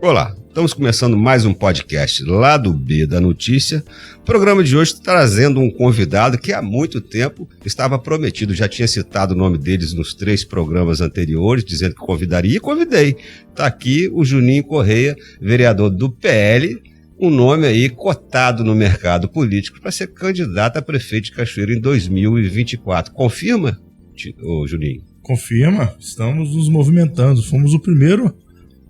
Olá, estamos começando mais um podcast lá do B da Notícia. O programa de hoje trazendo um convidado que há muito tempo estava prometido. Já tinha citado o nome deles nos 3 programas anteriores, dizendo que convidaria e convidei. Está aqui o Juninho Correia, vereador do PL, um nome aí cotado no mercado político para ser candidato a prefeito de Cachoeira em 2024. Confirma, Juninho? Confirma, estamos nos movimentando. Fomos o primeiro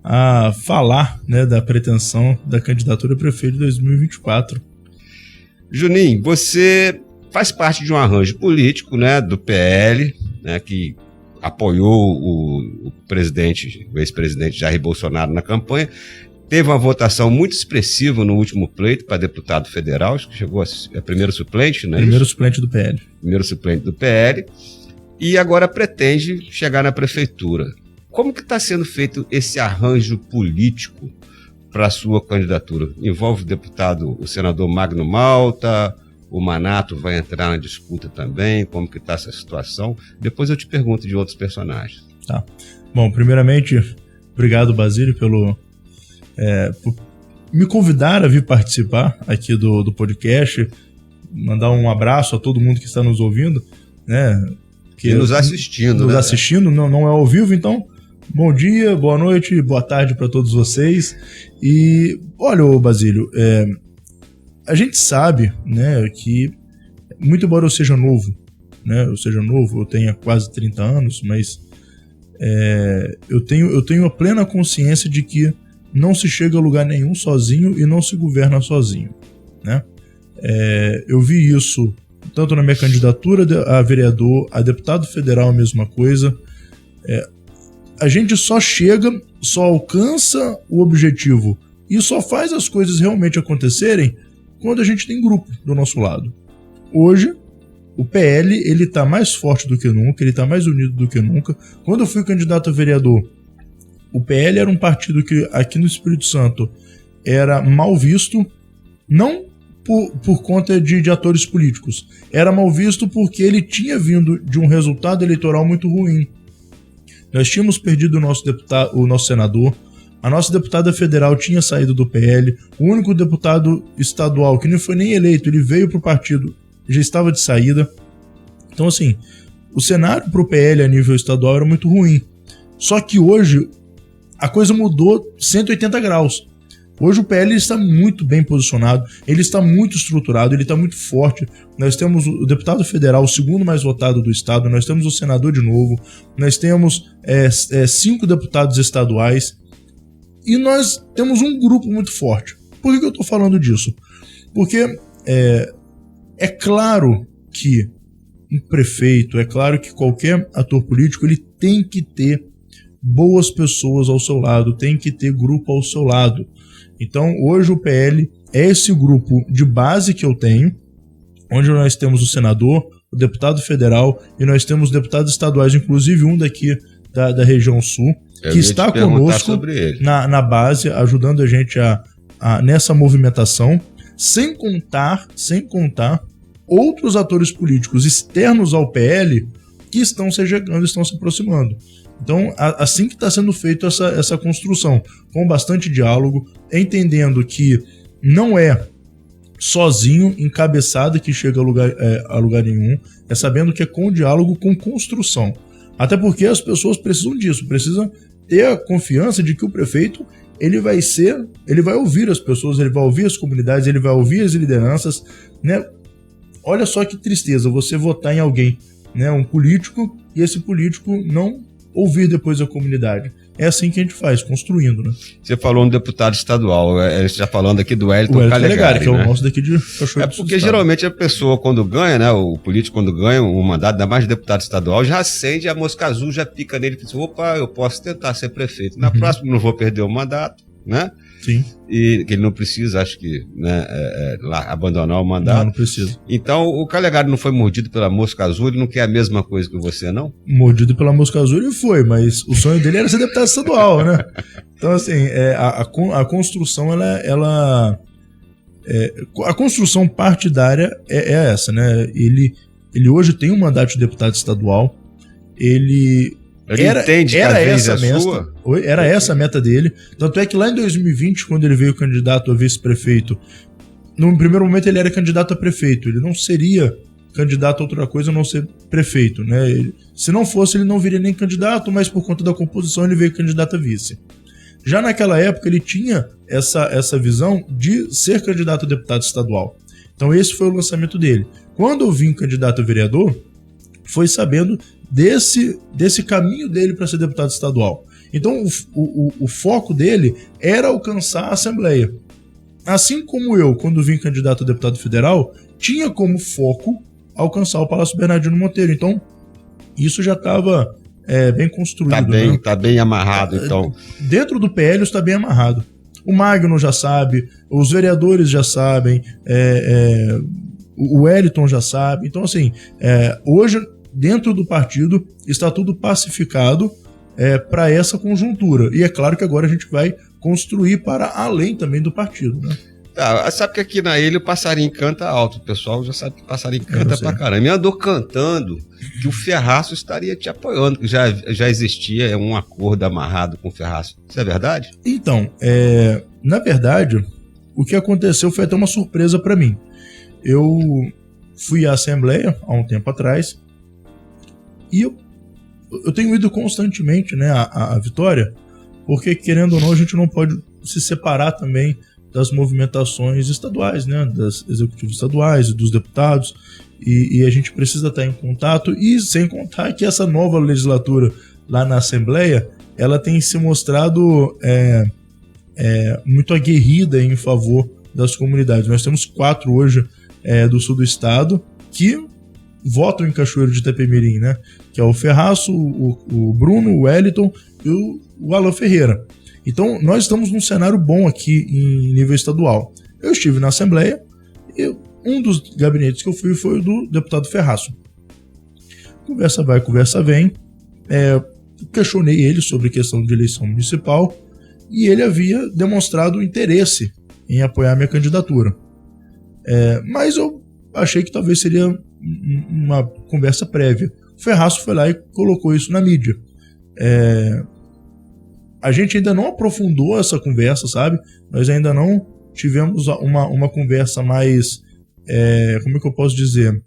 a falar, né, da pretensão da candidatura a prefeito de 2024. Juninho, você faz parte de um arranjo político, né, do PL, né, que apoiou o ex-presidente Jair Bolsonaro na campanha. Teve uma votação muito expressiva no último pleito para deputado federal, acho que chegou a primeiro suplente, né? Primeiro suplente do PL. Primeiro suplente do PL. E agora pretende chegar na prefeitura. Como que está sendo feito esse arranjo político para a sua candidatura? Envolve o senador Magno Malta, o Manato vai entrar na disputa também, como que está essa situação? Depois eu te pergunto de outros personagens. Tá. Bom, primeiramente, obrigado, Basílio, por me convidar a vir participar aqui do podcast, mandar um abraço a todo mundo que está nos ouvindo, né? E nos assistindo. Nos assistindo, não é ao vivo, então... Bom dia, boa noite, boa tarde para todos vocês. E olha, Basílio, a gente sabe, né, que muito embora eu seja novo, eu tenha quase 30 anos, mas eu tenho a plena consciência de que não se chega a lugar nenhum sozinho e não se governa sozinho, né? Eu vi isso tanto na minha candidatura a vereador, a deputado federal, a mesma coisa. A gente só alcança o objetivo e só faz as coisas realmente acontecerem quando a gente tem grupo do nosso lado. Hoje, o PL ele tá mais forte do que nunca, ele tá mais unido do que nunca. Quando eu fui candidato a vereador, o PL era um partido que aqui no Espírito Santo era mal visto, não por conta de atores políticos, era mal visto porque ele tinha vindo de um resultado eleitoral muito ruim. Nós tínhamos perdido o nosso senador, a nossa deputada federal tinha saído do PL, o único deputado estadual que não foi nem eleito, ele veio para o partido, já estava de saída. Então, assim, o cenário para o PL a nível estadual era muito ruim. Só que hoje a coisa mudou 180 graus. Hoje o PL está muito bem posicionado, ele está muito estruturado, ele está muito forte. Nós temos o deputado federal, o segundo mais votado do estado, nós temos o senador de novo, nós temos 5 deputados estaduais e nós temos um grupo muito forte. Por que eu estou falando disso? Porque é claro que um prefeito, é claro que qualquer ator político ele tem que ter boas pessoas ao seu lado, tem que ter grupo ao seu lado. Então, hoje o PL é esse grupo de base que eu tenho, onde nós temos o senador, o deputado federal e nós temos deputados estaduais, inclusive um daqui da região sul, que está conosco na base, ajudando a gente nessa movimentação, sem contar outros atores políticos externos ao PL que estão se chegando, estão se aproximando. Então, assim que está sendo feita essa construção, com bastante diálogo, entendendo que não é sozinho, encabeçado, que chega a lugar nenhum, é sabendo que é com diálogo, com construção. Até porque as pessoas precisam disso, precisam ter a confiança de que o prefeito ele vai ouvir as pessoas, ele vai ouvir as comunidades, ele vai ouvir as lideranças, né? Olha só que tristeza você votar em alguém, né, um político, e esse político não ouvir depois a comunidade. É assim que a gente faz, construindo, né? Você falou no deputado estadual, a gente está falando aqui do Wellington Calegari, que é o nosso daqui de Cachoeira. Porque geralmente a pessoa quando ganha, né, o político quando ganha um mandato, ainda mais de deputado estadual, já acende a mosca azul, já pica nele e diz, opa, eu posso tentar ser prefeito. Na próxima não vou perder o mandato, né? Sim. E que ele não precisa, acho que, né, abandonar o mandato. Não precisa. Então, o Calegari não foi mordido pela mosca azul, ele não quer a mesma coisa que você, não? Mordido pela mosca azul ele foi, mas o sonho dele era ser deputado estadual, né? Então, assim, a construção, a construção partidária é essa, né? Ele hoje tem um mandato de deputado estadual, ele Ele entende que a vez é sua? Era essa a meta dele. Tanto é que lá em 2020, quando ele veio candidato a vice-prefeito, no primeiro momento ele era candidato a prefeito. Ele não seria candidato a outra coisa a não ser prefeito, né? Se não fosse, ele não viria nem candidato, mas por conta da composição ele veio candidato a vice. Já naquela época ele tinha essa visão de ser candidato a deputado estadual. Então esse foi o lançamento dele. Quando eu vim candidato a vereador, foi sabendo desse caminho dele para ser deputado estadual. Então o foco dele era alcançar a Assembleia. Assim como eu, quando vim candidato a deputado federal, tinha como foco alcançar o Palácio Bernardino Monteiro. Então, isso já estava bem construído. Tá bem amarrado, então. Dentro do PL está bem amarrado. O Magno já sabe, os vereadores já sabem, o Wellington já sabe. Então, assim, hoje, dentro do partido, está tudo pacificado para essa conjuntura. E é claro que agora a gente vai construir para além também do partido, né? Sabe que aqui na ilha o passarinho canta alto, o pessoal já sabe que o passarinho canta pra caramba. E andou cantando que o Ferraço estaria te apoiando, que já existia um acordo amarrado com o Ferraço. Isso é verdade? Então, na verdade, o que aconteceu foi até uma surpresa para mim. Eu fui à Assembleia há um tempo atrás e eu tenho ido constantemente, né, à Vitória, porque querendo ou não a gente não pode se separar também das movimentações estaduais, né, das executivas estaduais e dos deputados, e a gente precisa estar em contato, e sem contar que essa nova legislatura lá na Assembleia, ela tem se mostrado muito aguerrida em favor das comunidades. Nós temos 4 hoje do sul do estado que votam em Cachoeiro de Itapemirim, né, que é o Ferraço, o Bruno, o Wellington e o Alan Ferreira. Então, nós estamos num cenário bom aqui em nível estadual. Eu estive na Assembleia e um dos gabinetes que eu fui foi o do deputado Ferraço. Conversa vai, conversa vem. Questionei ele sobre questão de eleição municipal e ele havia demonstrado interesse em apoiar minha candidatura. Mas eu achei que talvez seria uma conversa prévia. O Ferraço foi lá e colocou isso na mídia. A gente ainda não aprofundou essa conversa, sabe? Nós ainda não tivemos uma conversa mais, como é que eu posso dizer,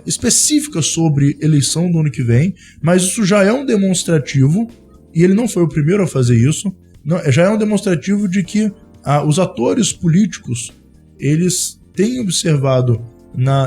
específica sobre eleição do ano que vem, mas isso já é um demonstrativo, e ele não foi o primeiro a fazer isso, já é um demonstrativo de que os atores políticos, eles têm observado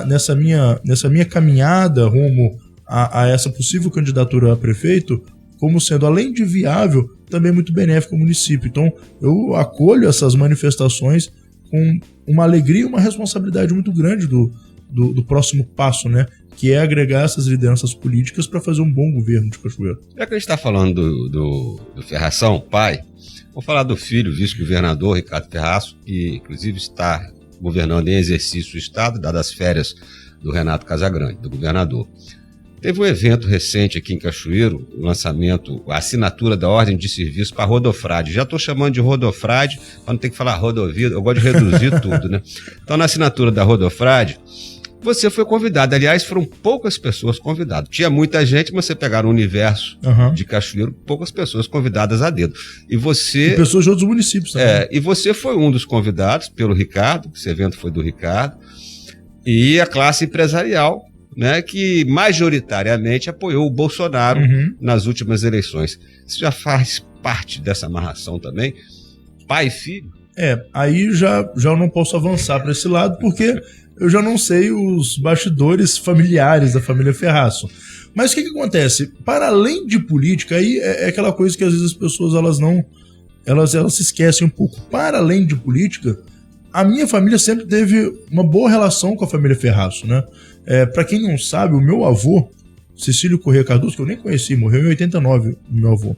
nessa minha caminhada rumo a essa possível candidatura a prefeito, como sendo, além de viável, também muito benéfico ao município. Então, eu acolho essas manifestações com uma alegria e uma responsabilidade muito grande do próximo passo, né? Que é agregar essas lideranças políticas para fazer um bom governo de Cachoeiro. Já que a gente está falando do Ferração, pai, vou falar do filho, vice-governador Ricardo Ferraço, que inclusive está governando em exercício o estado, dadas as férias do Renato Casagrande, do governador. Teve um evento recente aqui em Cachoeiro, o lançamento, a assinatura da ordem de serviço para Rodofrade. Já estou chamando de Rodofrade, para não ter que falar rodovia, eu gosto de reduzir tudo, né? Então, na assinatura da Rodofrade, você foi convidado. Aliás, foram poucas pessoas convidadas. Tinha muita gente, mas você pegar o universo de Cachoeiro, poucas pessoas convidadas a dedo. E pessoas de outros municípios também. E você foi um dos convidados pelo Ricardo, esse evento foi do Ricardo, e a classe empresarial, né, que majoritariamente apoiou o Bolsonaro nas últimas eleições. Isso já faz parte dessa amarração também? Pai e filho? Aí já eu não posso avançar para esse lado, porque eu já não sei os bastidores familiares da família Ferraço. Mas o que acontece? Para além de política, aí é aquela coisa que às vezes as pessoas elas se esquecem um pouco. Para além de política, a minha família sempre teve uma boa relação com a família Ferraço, né? Para quem não sabe, o meu avô, Cecílio Corrêa Cardoso, que eu nem conheci, morreu em 89, o meu avô.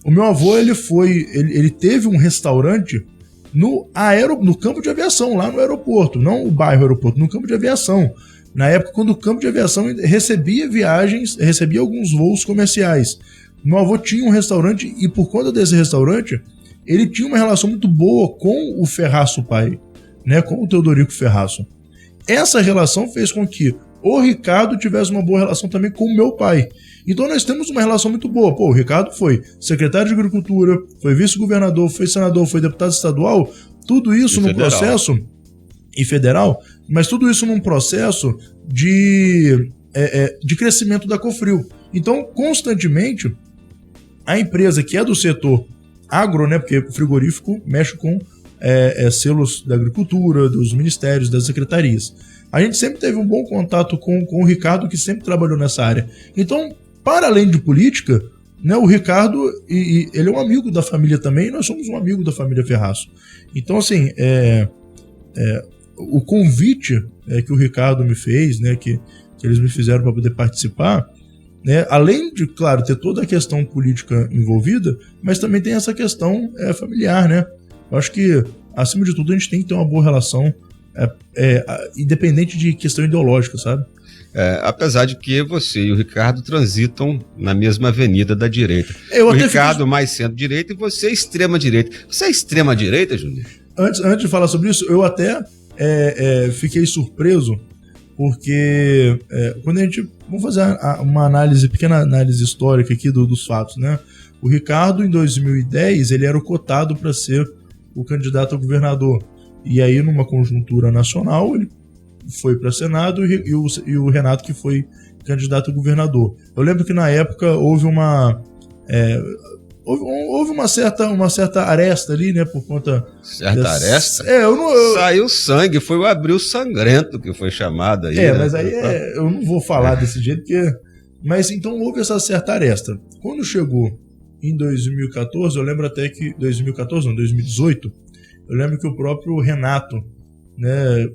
O meu avô, ele teve um restaurante no campo de aviação, lá no aeroporto, não o bairro aeroporto, no campo de aviação. Na época, quando o campo de aviação recebia viagens, recebia alguns voos comerciais. Meu avô tinha um restaurante e, por conta desse restaurante, ele tinha uma relação muito boa com o Ferraço pai, né, com o Teodorico Ferraço. Essa relação fez com que o Ricardo tivesse uma boa relação também com o meu pai. Então nós temos uma relação muito boa. Pô, o Ricardo foi secretário de Agricultura, foi vice-governador, foi senador, foi deputado estadual, tudo isso num processo... E federal, mas tudo isso num processo de crescimento da Cofril. Então, constantemente, a empresa que é do setor agro, né, porque o frigorífico mexe com selos da agricultura, dos ministérios, das secretarias. A gente sempre teve um bom contato com o Ricardo, que sempre trabalhou nessa área. Então, para além de política, né, o Ricardo, ele é um amigo da família também, e nós somos um amigo da família Ferraço. Então, assim, o convite que o Ricardo me fez, né, que eles me fizeram para poder participar, né, além de, claro, ter toda a questão política envolvida, mas também tem essa questão familiar, né? Eu acho que, acima de tudo, a gente tem que ter uma boa relação, independente de questão ideológica, sabe? Apesar de que você e o Ricardo transitam na mesma avenida da direita. O Ricardo mais centro-direita e você extrema-direita. Você é extrema-direita, Júnior? Antes de falar sobre isso, eu até fiquei surpreso, porque quando a gente... Vamos fazer uma pequena análise histórica aqui dos fatos, né? O Ricardo, em 2010, ele era o cotado para ser o candidato a governador. E aí, numa conjuntura nacional, ele foi para Senado e o Renato que foi candidato a governador. Eu lembro que na época houve uma certa aresta ali, né, por conta... Certa aresta? Saiu sangue, foi o Abril Sangrento que foi chamado aí. Né? Mas aí eu não vou falar desse jeito, porque... Mas então houve essa certa aresta. Quando chegou em 2014, eu lembro até que... 2018, eu lembro que o próprio Renato, né,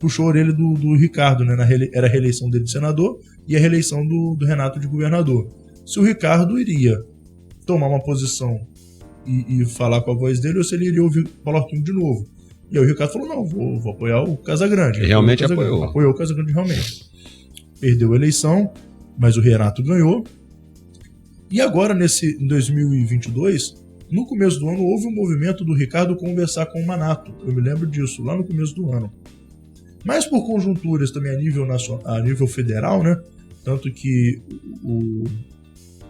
puxou a orelha do Ricardo, né, era a reeleição dele de senador e a reeleição do Renato de governador. Se o Ricardo iria tomar uma posição e falar com a voz dele, ou se ele iria ouvir Paulo Artur de novo. E aí o Ricardo falou, não, vou apoiar o Casagrande. E realmente apoiou. Apoiou o Casagrande, realmente. Perdeu a eleição, mas o Renato ganhou. E agora, em 2022, no começo do ano, houve um movimento do Ricardo conversar com o Manato. Eu me lembro disso, lá no começo do ano. Mas por conjunturas também a nível federal, né? Tanto que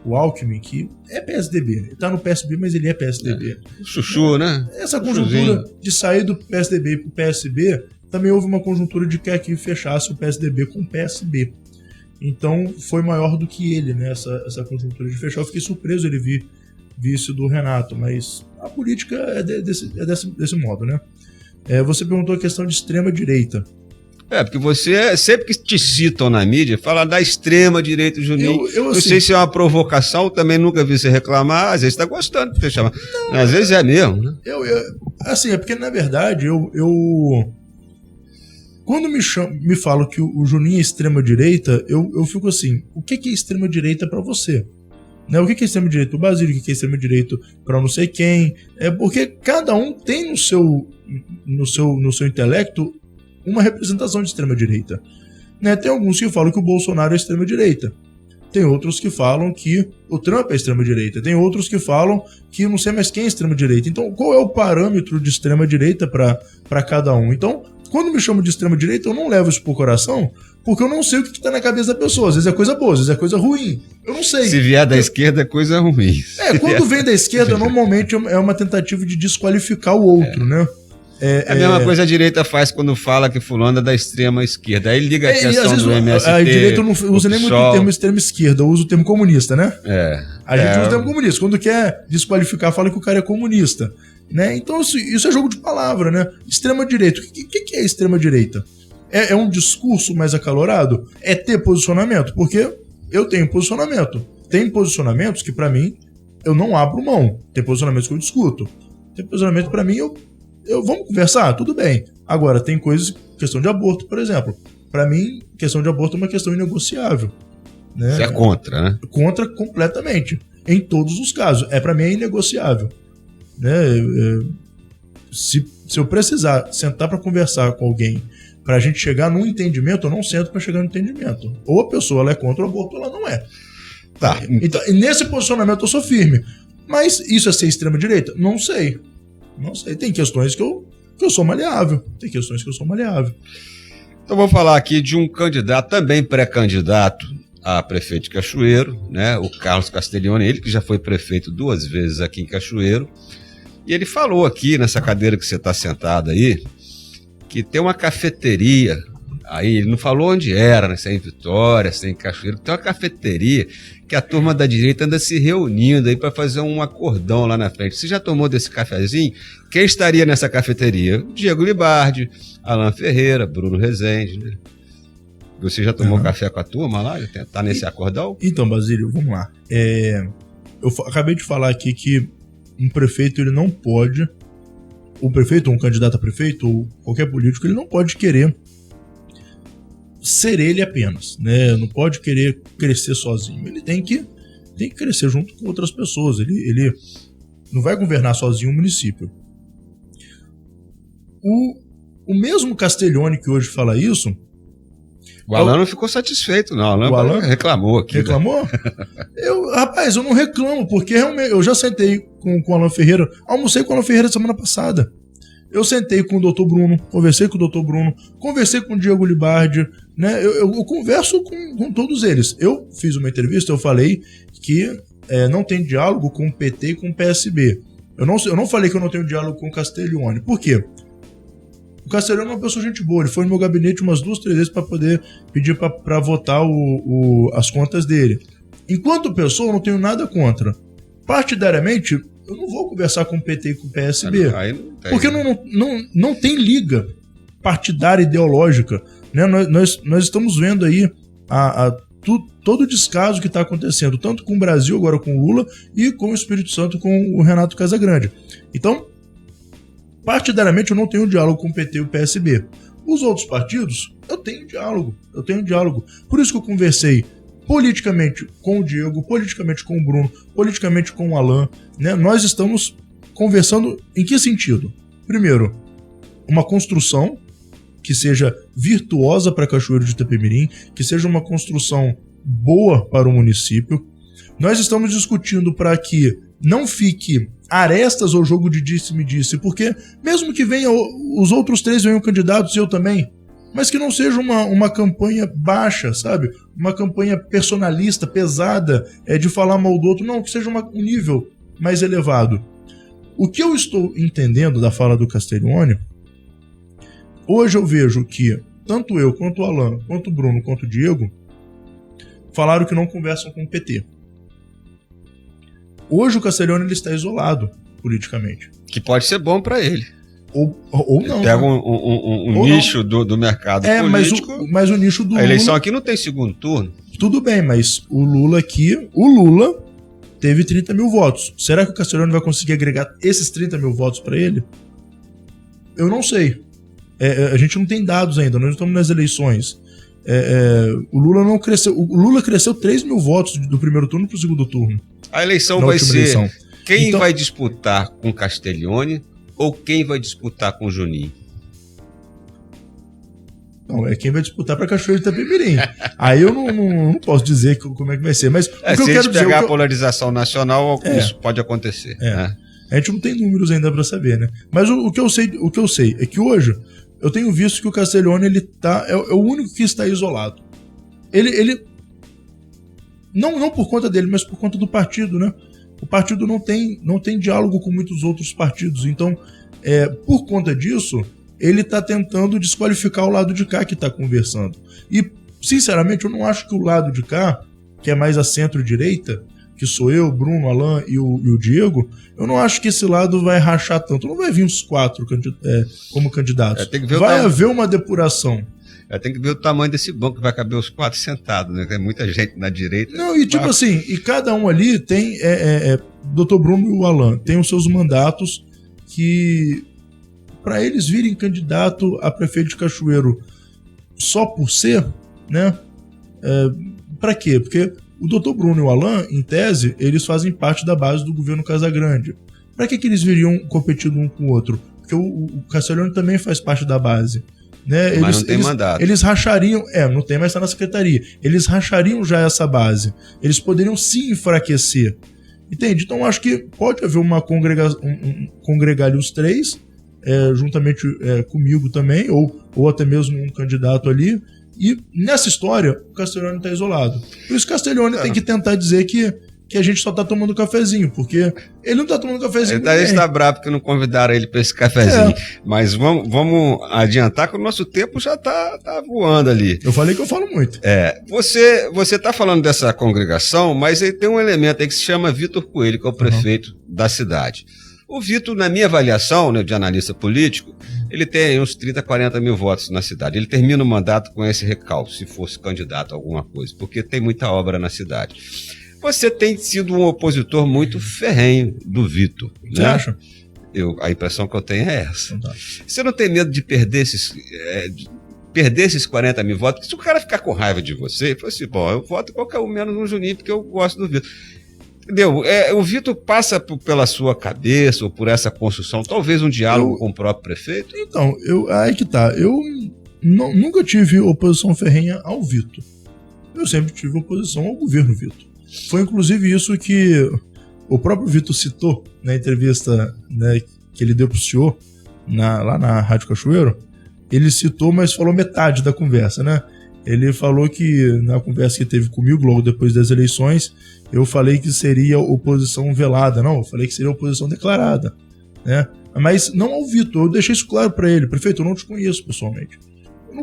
o Alckmin, que é PSDB, ele tá no PSB, mas ele é PSDB. Chuchu, né? Essa conjuntura de sair do PSDB pro PSB, também houve uma conjuntura de que aqui fechasse o PSDB com o PSB. Então foi maior do que ele, né? Essa conjuntura de fechar. Eu fiquei surpreso ele vir isso do Renato, mas a política é desse modo, né? Você perguntou a questão de extrema-direita. Porque você, sempre que te citam na mídia, fala da extrema-direita, Juninho. Eu não sei se é uma provocação, também nunca vi você reclamar, às vezes está gostando de você chamar. Às vezes é mesmo, né? É porque, na verdade, quando me falam que o Juninho é extrema-direita, eu fico assim, o que é extrema-direita para você? Né? O que é extrema-direita para o Basílio? O que é extrema-direita para não sei quem? Porque cada um tem no seu intelecto uma representação de extrema-direita. Né? Tem alguns que falam que o Bolsonaro é extrema-direita. Tem outros que falam que o Trump é extrema-direita. Tem outros que falam que não sei mais quem é extrema-direita. Então, qual é o parâmetro de extrema-direita para cada um? Então, quando me chamam de extrema-direita, eu não levo isso pro coração, porque eu não sei o que está na cabeça da pessoa. Às vezes é coisa boa, às vezes é coisa ruim. Eu não sei. Se vier da esquerda, é coisa ruim. Quando vem da esquerda, normalmente é uma tentativa de desqualificar o outro, né? A mesma coisa a direita faz quando fala que fulano é da extrema esquerda. Aí liga a questão do MST. A direita não usa nem muito o termo extrema esquerda, usa o termo comunista, né? A gente usa o termo comunista. Quando quer desqualificar, fala que o cara é comunista. Né? Então isso é jogo de palavra, né? Extrema direita. O que é extrema direita? É um discurso mais acalorado? É ter posicionamento? Porque eu tenho posicionamento. Tem posicionamentos que pra mim eu não abro mão. Tem posicionamentos que eu discuto. Tem posicionamento pra mim vamos conversar? Tudo bem. Agora, tem coisas, questão de aborto, por exemplo. Para mim, questão de aborto é uma questão inegociável. Né? Você é contra, né? Contra completamente. Em todos os casos. Para mim é inegociável. Né? Se eu precisar sentar para conversar com alguém para a gente chegar num entendimento, eu não sento para chegar no entendimento. Ou a pessoa ela é contra o aborto ou ela não é. Tá. Então, nesse posicionamento eu sou firme. Mas isso é ser extrema-direita? Não sei. Não sei, tem questões que eu sou maleável. Então vou falar aqui de um candidato, também pré-candidato a prefeito de Cachoeiro, né? O Carlos Castiglione, ele que já foi prefeito 2 vezes aqui em Cachoeiro. E ele falou aqui, nessa cadeira que você está sentado aí, que tem uma cafeteria, aí ele não falou onde era, né? Se é em Vitória, se é em Cachoeiro, tem uma cafeteria que a turma da direita anda se reunindo aí para fazer um acordão lá na frente. Você já tomou desse cafezinho? Quem estaria nessa cafeteria? Diego Libardi, Alan Ferreira, Bruno Rezende, né? Você já tomou café com a turma lá? Tá nesse acordão? Então, Basílio, vamos lá. Eu acabei de falar aqui que um prefeito, ele não pode, um prefeito, um candidato a prefeito, ou qualquer político, ele não pode querer ser ele apenas, né? Não pode querer crescer sozinho. Ele tem que crescer junto com outras pessoas. Ele não vai governar sozinho o município. O mesmo Castiglione que hoje fala isso... O Alan não ficou satisfeito, não. O Alan reclamou aqui. Reclamou? Né? Rapaz, eu não reclamo, porque realmente eu já sentei com o Alan Ferreira, almocei com o Alan Ferreira semana passada. Eu sentei com o Dr. Bruno, conversei com o Dr. Bruno, conversei com o Diego Libardi, né? Eu converso com todos eles. Eu fiz uma entrevista, eu falei que não tem diálogo com o PT e com o PSB. Eu não falei que eu não tenho diálogo com o Castiglione. Por quê? O Castiglione é uma pessoa gente boa, ele foi no meu gabinete umas 2, 3 vezes para poder pedir para votar as contas dele. Enquanto pessoa, eu não tenho nada contra. Partidariamente, eu não vou conversar com o PT e com o PSB, porque não tem liga partidária ideológica, né? Nós estamos vendo aí todo o descaso que está acontecendo, tanto com o Brasil, agora com o Lula, e com o Espírito Santo, com o Renato Casagrande. Então, partidariamente, eu não tenho diálogo com o PT e o PSB. Os outros partidos, eu tenho diálogo. Por isso que eu conversei politicamente com o Diego, politicamente com o Bruno, politicamente com o Alan, né? Nós estamos conversando em que sentido? Primeiro, uma construção que seja virtuosa para Cachoeiro de Itapemirim, que seja uma construção boa para o município. Nós estamos discutindo para que não fique arestas ao jogo de disse-me-disse, porque mesmo que venha os outros 3 venham candidatos e eu também, mas que não seja uma campanha baixa, sabe? Uma campanha personalista, pesada, de falar mal do outro, não, que seja um nível mais elevado. O que eu estou entendendo da fala do Castiglione, hoje eu vejo que tanto eu, quanto o Alan, quanto o Bruno, quanto o Diego, falaram que não conversam com o PT. Hoje o Castiglione ele está isolado politicamente. Que pode ser bom para ele. Ou não. Pega um nicho do mercado político. Mas o nicho do Lula... A eleição aqui não tem segundo turno. Tudo bem, mas o Lula aqui... O Lula teve 30 mil votos. Será que o Castiglione vai conseguir agregar esses 30 mil votos para ele? Eu não sei. A gente não tem dados ainda. Nós estamos nas eleições. O Lula não cresceu. O Lula cresceu 3 mil votos do primeiro turno para o segundo turno. A eleição vai ser quem vai disputar com Castiglione ou quem vai disputar com Juninho? Não, é quem vai disputar para Cachoeiro de Itapemirim. Aí eu não posso dizer como é que vai ser. Mas o que eu quero dizer, pegar a polarização nacional, isso pode acontecer. Né? A gente não tem números ainda para saber, né? Mas o que eu sei é que hoje eu tenho visto que o Castiglione ele é o único que está isolado. Ele não por conta dele, mas por conta do partido, né? O partido não tem diálogo com muitos outros partidos. Então, por conta disso, ele está tentando desqualificar o lado de cá que está conversando. E, sinceramente, eu não acho que o lado de cá, que é mais a centro-direita, que sou eu, Bruno, Alan e o Diego, eu não acho que esse lado vai rachar tanto. Não vai vir os 4 como candidatos. Vai haver uma depuração. Tem que ver o tamanho desse banco que vai caber os 4 sentados, né? Tem muita gente na direita. Não, e tipo assim, e cada um ali tem, Dr. Bruno e o Alan, tem os seus mandatos que, para eles virem candidato a prefeito de Cachoeiro só por ser, né? Para quê? Porque o Dr. Bruno e o Alan, em tese, eles fazem parte da base do governo Casagrande. Para que eles viriam competindo um com o outro? Porque o Castiglione também faz parte da base. Né? Mas não tem mandato. Eles rachariam, não tem, mas está na secretaria. Eles rachariam já essa base. Eles poderiam se enfraquecer. Entende? Então acho que pode haver uma congregar ali os 3, juntamente comigo também, ou até mesmo um candidato ali. E nessa história, o Castiglione está isolado. Por isso, Castiglione tem que tentar dizer que a gente só tá tomando cafezinho, porque ele não tá tomando cafezinho. Ele está bravo porque não convidaram ele para esse cafezinho. Mas vamos adiantar que o nosso tempo já tá voando ali. Eu falei que eu falo muito. Você tá falando dessa congregação, mas aí tem um elemento aí que se chama Vitor Coelho, que é o prefeito da cidade. O Vitor, na minha avaliação, né, de analista político, ele tem uns 30, 40 mil votos na cidade. Ele termina o mandato com esse recalque, se fosse candidato a alguma coisa, porque tem muita obra na cidade. Você tem sido um opositor muito ferrenho do Vitor. Você acha? A impressão que eu tenho é essa. Você não tem medo de perder esses 40 mil votos? Porque se o cara ficar com raiva de você, ele fala assim, bom, eu voto qualquer um menos no Juninho, porque eu gosto do Vitor. Entendeu? O Vitor passa pela sua cabeça ou por essa construção, talvez um diálogo com o próprio prefeito? Então, aí que tá. Eu nunca tive oposição ferrenha ao Vitor. Eu sempre tive oposição ao governo Vitor. Foi inclusive isso que o próprio Vitor citou na entrevista, né, que ele deu pro senhor lá na Rádio Cachoeiro. Ele citou, mas falou metade da conversa, né? Ele falou que na conversa que teve comigo logo depois das eleições, eu falei que seria oposição velada. Não, eu falei que seria oposição declarada, né? Mas não ao Vitor, eu deixei isso claro para ele. Prefeito, eu não te conheço pessoalmente.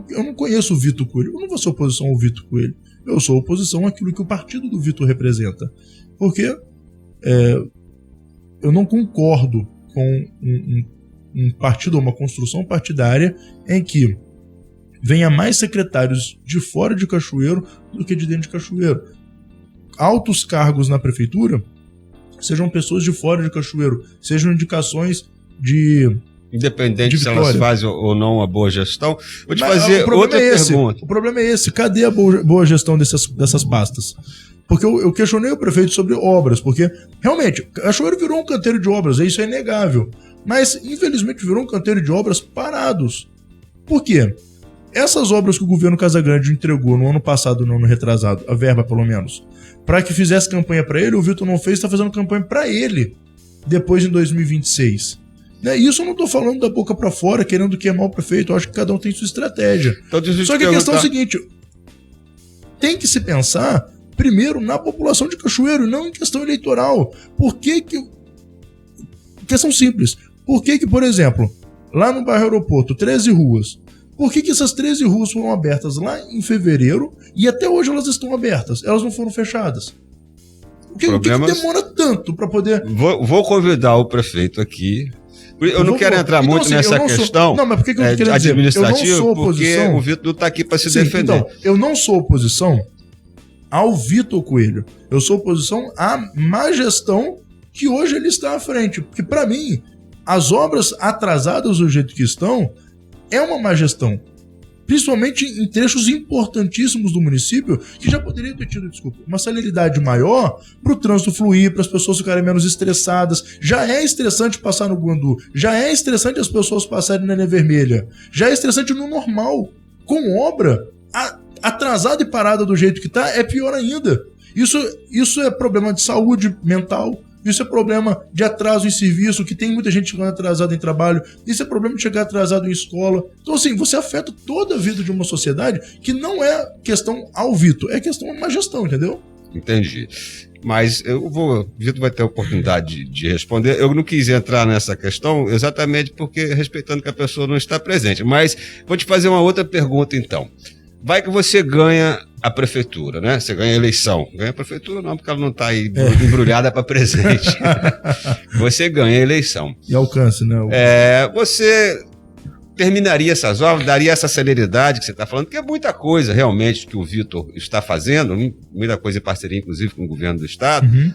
Eu não conheço o Vitor Coelho, eu não vou ser oposição ao Vitor Coelho. Eu sou oposição àquilo que o partido do Vitor representa. Porque eu não concordo com um partido ou uma construção partidária em que venha mais secretários de fora de Cachoeiro do que de dentro de Cachoeiro. Altos cargos na prefeitura sejam pessoas de fora de Cachoeiro, sejam indicações de... Independente se elas fazem ou não uma boa gestão. Vou te fazer outra pergunta. O problema é esse. Cadê a boa gestão dessas pastas? Porque eu questionei o prefeito sobre obras, porque realmente, Cachoeiro virou um canteiro de obras, isso é inegável. Mas, infelizmente, virou um canteiro de obras parados. Por quê? Essas obras que o governo Casagrande entregou no ano passado, no ano retrasado, a verba pelo menos, para que fizesse campanha para ele, o Vitor não fez, está fazendo campanha para ele, depois em 2026. Isso eu não estou falando da boca para fora, querendo queimar o prefeito, eu acho que cada um tem sua estratégia. Só que a questão é a seguinte, tem que se pensar primeiro na população de Cachoeiro, não em questão eleitoral. Por que questão simples. Por que, por exemplo, lá no bairro Aeroporto, 13 ruas, por que essas 13 ruas foram abertas lá em fevereiro e até hoje elas estão abertas? Elas não foram fechadas. O que demora tanto para poder... Vou convidar o prefeito aqui. Eu não quero entrar muito nessa questão administrativa, porque o Vitor está aqui para se defender. Então, eu não sou oposição ao Vitor Coelho. Eu sou oposição à má gestão que hoje ele está à frente. Porque, para mim, as obras atrasadas do jeito que estão é uma má gestão. Principalmente em trechos importantíssimos do município, que já poderia ter tido, uma celeridade maior para o trânsito fluir, para as pessoas ficarem menos estressadas. Já é estressante passar no Guandu, já é estressante as pessoas passarem na linha vermelha, já é estressante no normal. Com obra atrasada e parada do jeito que está, é pior ainda. Isso é problema de saúde mental. Isso é problema de atraso em serviço, que tem muita gente chegando atrasada em trabalho. Isso é problema de chegar atrasado em escola. Então, assim, você afeta toda a vida de uma sociedade que não é questão ao Vitor, é questão de uma gestão, entendeu? Entendi. Mas o Vitor vai ter a oportunidade de responder. Eu não quis entrar nessa questão exatamente porque, respeitando que a pessoa não está presente. Mas vou te fazer uma outra pergunta, então. Vai que você ganha a prefeitura, né? Você ganha a eleição. Ganha a prefeitura não, porque ela não está aí embrulhada para presidente. Você ganha a eleição. E alcance, né? Você terminaria essas obras, daria essa celeridade que você está falando, porque é muita coisa realmente que o Vitor está fazendo, muita coisa em parceria, inclusive, com o governo do estado. Uhum.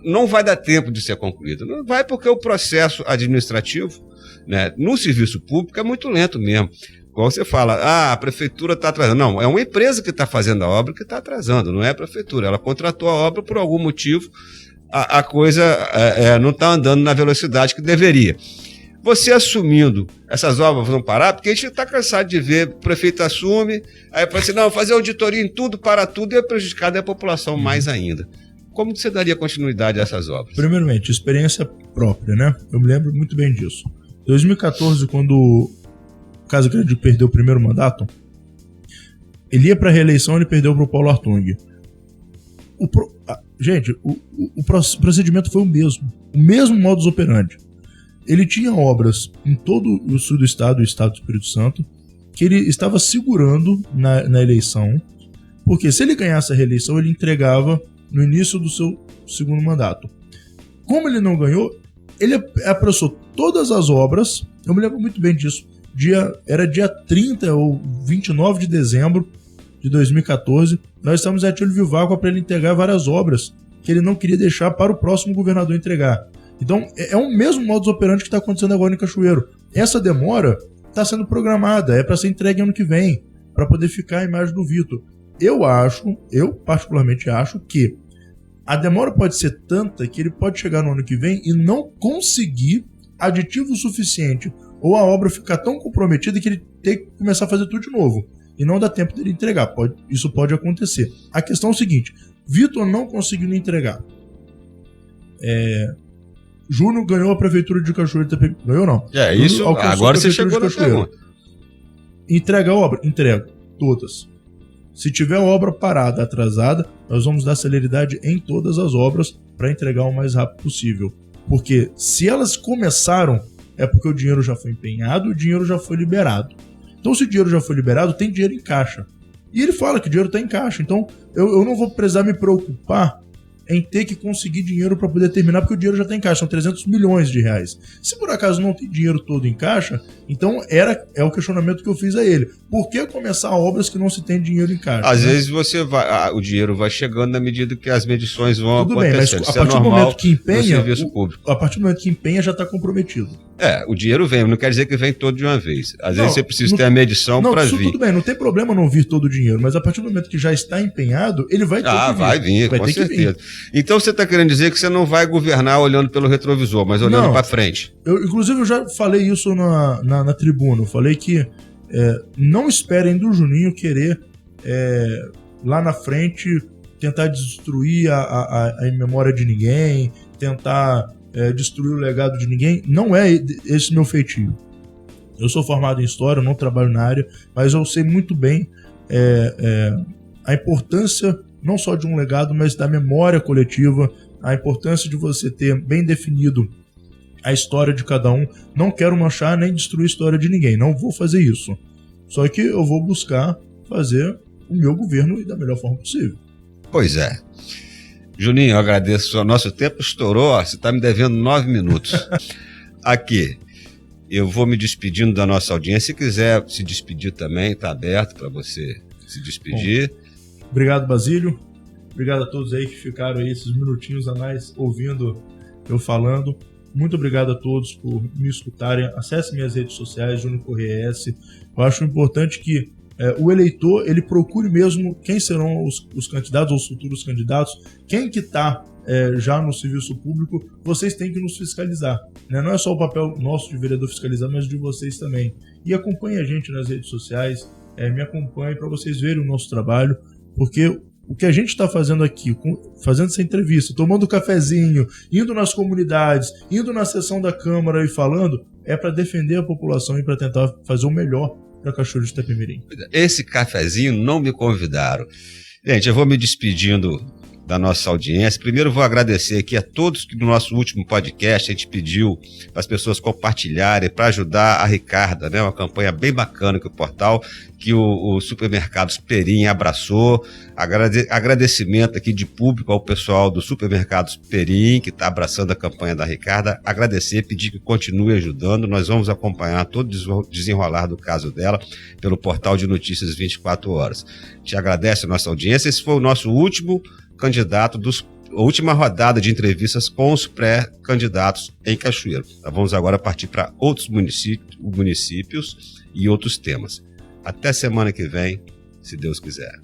Não vai dar tempo de ser concluído. Não vai porque o processo administrativo, né, no serviço público é muito lento mesmo. Igual você fala, a prefeitura está atrasando. Não, é uma empresa que está fazendo a obra que está atrasando, não é a prefeitura. Ela contratou a obra por algum motivo, a coisa não está andando na velocidade que deveria. Você assumindo, essas obras vão parar, porque a gente está cansado de ver, o prefeito assume, aí fala assim, não, fazer auditoria em tudo, para tudo, e é prejudicado a população mais ainda. Como você daria continuidade a essas obras? Primeiramente, experiência própria, né? Eu me lembro muito bem disso. 2014, quando o Casa Grande perdeu o primeiro mandato, ele ia para a reeleição, ele perdeu para o Paulo Artung. Gente, o procedimento foi o mesmo modus operandi. Ele tinha obras em todo o sul do estado, o estado do Espírito Santo, que ele estava segurando na eleição, porque se ele ganhasse a reeleição, ele entregava no início do seu segundo mandato. Como ele não ganhou, ele apressou todas as obras, eu me lembro muito bem disso, era dia 30 ou 29 de dezembro de 2014, nós estamos em Atílio Viváqua para ele entregar várias obras que ele não queria deixar para o próximo governador entregar. Então, é o mesmo modus operandi que está acontecendo agora em Cachoeiro. Essa demora está sendo programada, é para ser entregue ano que vem, para poder ficar a imagem do Vitor. Eu particularmente acho que a demora pode ser tanta que ele pode chegar no ano que vem e não conseguir aditivo suficiente, ou a obra ficar tão comprometida que ele tem que começar a fazer tudo de novo. E não dá tempo dele entregar. Isso pode acontecer. A questão é o seguinte: Vitor não conseguiu entregar. Júnior ganhou a prefeitura de Cachoeiro. Ganhou não? Isso. Agora você chegou na pergunta. Entrega a obra? Entrega. Todas. Se tiver obra parada, atrasada, nós vamos dar celeridade em todas as obras para entregar o mais rápido possível. Porque se elas começaram, é porque o dinheiro já foi empenhado, o dinheiro já foi liberado. Então, se o dinheiro já foi liberado, tem dinheiro em caixa. E ele fala que o dinheiro está em caixa. Então, eu não vou precisar me preocupar em ter que conseguir dinheiro para poder terminar, porque o dinheiro já está em caixa. São 300 milhões de reais. Se por acaso não tem dinheiro todo em caixa, então é o questionamento que eu fiz a ele. Por que começar obras que não se tem dinheiro em caixa? Às vezes o dinheiro vai chegando na medida que as medições vão acontecendo. Tudo bem, mas a partir do momento que empenha, público. A partir do momento que empenha, já está comprometido. O dinheiro vem, não quer dizer que vem todo de uma vez. Às vezes você precisa ter a medição para vir. Tudo bem, não tem problema não vir todo o dinheiro, mas a partir do momento que já está empenhado, ele vai ter que vir. Vai vir, com certeza. Então você está querendo dizer que você não vai governar olhando pelo retrovisor, mas olhando para frente. Inclusive, eu já falei isso na tribuna. Eu falei que não esperem do Juninho querer lá na frente tentar destruir a memória de ninguém, tentar destruir o legado de ninguém. Não é esse meu feitio. Eu sou formado em história, eu não trabalho na área, mas eu sei muito bem a importância não só de um legado, mas da memória coletiva, a importância de você ter bem definido a história de cada um. Não quero manchar nem destruir a história de ninguém, não vou fazer isso. Só que eu vou buscar fazer o meu governo da melhor forma possível. Pois é. Juninho, eu agradeço. O nosso tempo estourou, você está me devendo 9 minutos. Aqui, eu vou me despedindo da nossa audiência. Se quiser se despedir também, está aberto para você se despedir. Bom, obrigado, Basílio. Obrigado a todos aí que ficaram aí esses minutinhos a mais ouvindo eu falando. Muito obrigado a todos por me escutarem. Acesse minhas redes sociais, Júnior Corrêa S. Eu acho importante que o eleitor ele procure mesmo quem serão os candidatos ou os futuros candidatos, quem que está já no serviço público. Vocês têm que nos fiscalizar, né? Não é só o papel nosso de vereador fiscalizar, mas de vocês também. E acompanhe a gente nas redes sociais, me acompanhe para vocês verem o nosso trabalho, porque o que a gente está fazendo aqui, fazendo essa entrevista, tomando cafezinho, indo nas comunidades, indo na sessão da Câmara e falando, é para defender a população e para tentar fazer o melhor para Cachoeiro de Itapemirim. Esse cafezinho não me convidaram. Gente, eu vou me despedindo da nossa audiência. Primeiro vou agradecer aqui a todos que no nosso último podcast a gente pediu para as pessoas compartilharem para ajudar a Ricarda, né? Uma campanha bem bacana que o portal, que o Supermercados Perim abraçou. Agradecimento aqui de público ao pessoal do Supermercados Perim, que está abraçando a campanha da Ricarda. Agradecer, pedir que continue ajudando. Nós vamos acompanhar todo o desenrolar do caso dela pelo portal de notícias 24 horas. Te agradece a nossa audiência. Esse foi o nosso último candidato a última rodada de entrevistas com os pré-candidatos em Cachoeiro. Vamos agora partir para outros municípios e outros temas. Até semana que vem, se Deus quiser.